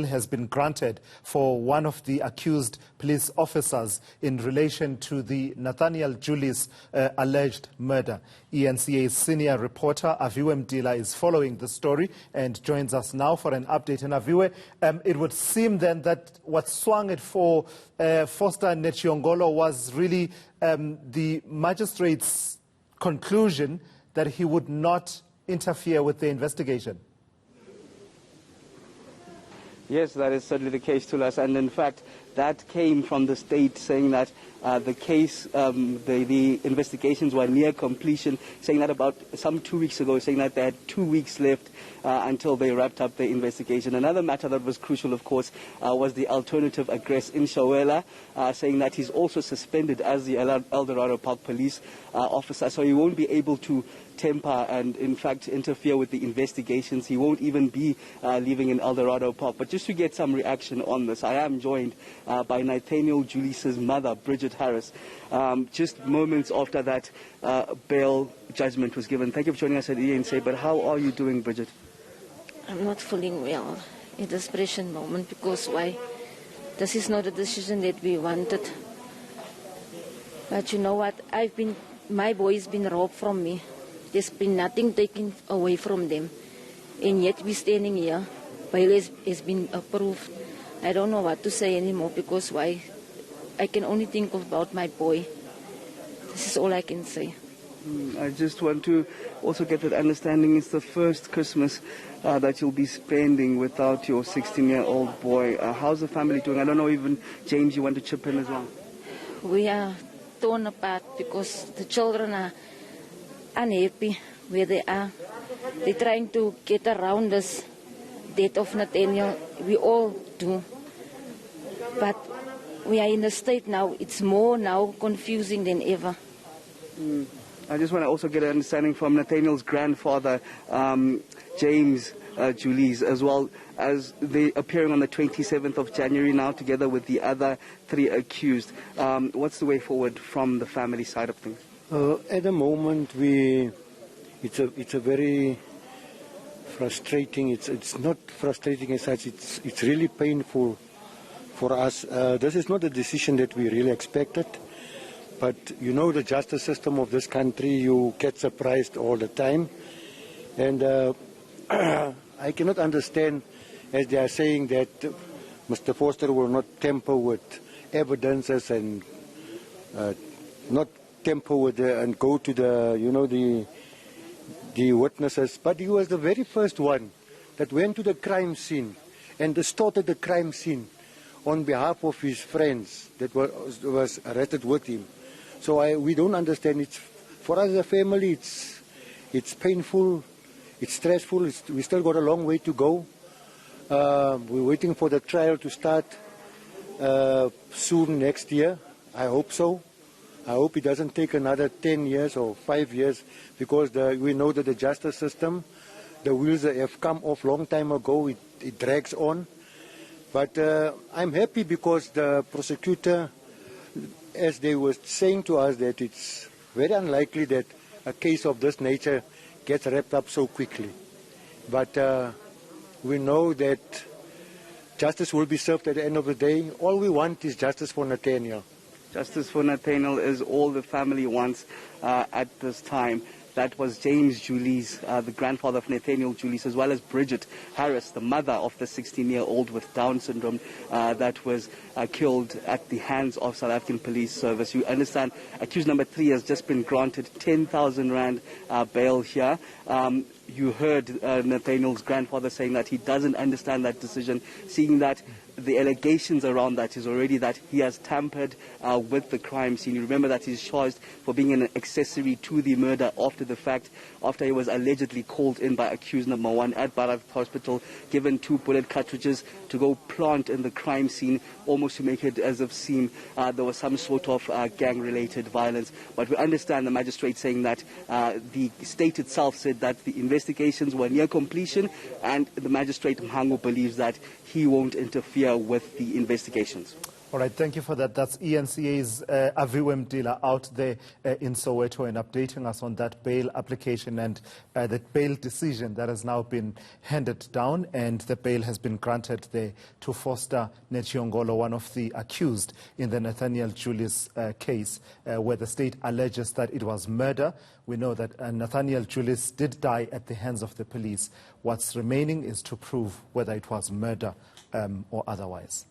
has been granted for one of the accused police officers in relation to the Nathaniel Julies alleged murder. ENCA's senior reporter Aviwe Mdila is following the story and joins us now for an update. And Aviwe, it would seem then that what swung it for Voster Netshiongolo was really the magistrate's conclusion that he would not interfere with the investigation. Yes, that is certainly the case, Tulas, and in fact that came from the state saying that the case, the investigations were near completion, saying that about some 2 weeks ago, saying that they had 2 weeks left until they wrapped up the investigation. Another matter that was crucial, of course, was the alternative aggress in Shawela, saying that he's also suspended as the El Dorado Park police officer, so he won't be able to temper and in fact interfere with the investigations. He won't even be living in El Dorado Park. But just to get some reaction on this, I am joined by Nathaniel Julies' mother, Bridget Harris, just moments after that bail judgment was given. Thank you for joining us at ENC, but how are you doing, Bridget? I'm not feeling well in this present moment because why? This is not a decision that we wanted. But you know what? My boy's been robbed from me. There's been nothing taken away from them. And yet we're standing here. Bail has been approved. I don't know what to say anymore because why? I can only think about my boy. This is all I can say. I just want to also get that understanding. It's the first Christmas that you'll be spending without your 16-year-old boy. How's the family doing? I don't know, even James, you want to chip in as well? We are torn apart because the children are unhappy where they are. They're trying to get around this death of Nathaniel. We all do. But we are in a state now, it's more now confusing than ever. I just want to also get an understanding from Nathaniel's grandfather, James Julies, as well as they appearing on the 27th of January now together with the other 3 accused. What's the way forward from the family side of things? At the moment, it's a very frustrating. It's not frustrating as such. It's really painful for us. This is not a decision that we really expected, but you know the justice system of this country. You get surprised all the time, and I cannot understand as they are saying that Mr. Voster will not tamper with evidences and not temper with and go to the witnesses, but he was the very first one that went to the crime scene and distorted the crime scene on behalf of his friends that was arrested with him. So we don't understand. It's for us as a family. It's painful. It's stressful. We still got a long way to go. We're waiting for the trial to start soon next year. I hope so. I hope it doesn't take another 10 years or 5 years because we know that the justice system, the wheels have come off long time ago. It drags on. But I'm happy because the prosecutor, as they were saying to us, that it's very unlikely that a case of this nature gets wrapped up so quickly. But we know that justice will be served at the end of the day. All we want is justice for Nathaniel. Justice for Nathaniel is all the family wants at this time. That was James Julies, the grandfather of Nathaniel Julies, as well as Bridget Harris, the mother of the 16-year-old with Down syndrome that was killed at the hands of South African Police Service. You understand, accused number 3 has just been granted 10,000 rand bail here. You heard Nathaniel's grandfather saying that he doesn't understand that decision, seeing that the allegations around that is already that he has tampered with the crime scene. You remember that he's charged for being an accessory to the murder after the fact, after he was allegedly called in by accused number 1 at Bharat Hospital, given 2 bullet cartridges to go plant in the crime scene, almost to make it as if seem there was some sort of gang-related violence. But we understand the magistrate saying that the state itself said that the investigations were near completion, and the magistrate Mhango believes that he won't interfere with the investigations. All right, thank you for that. That's ENCA's Aviwe Mdila out there in Soweto and updating us on that bail application and the bail decision that has now been handed down, and the bail has been granted there to Voster Netshiongolo, one of the accused in the Nathaniel Julies case, where the state alleges that it was murder. We know that Nathaniel Julies did die at the hands of the police. What's remaining is to prove whether it was murder or otherwise.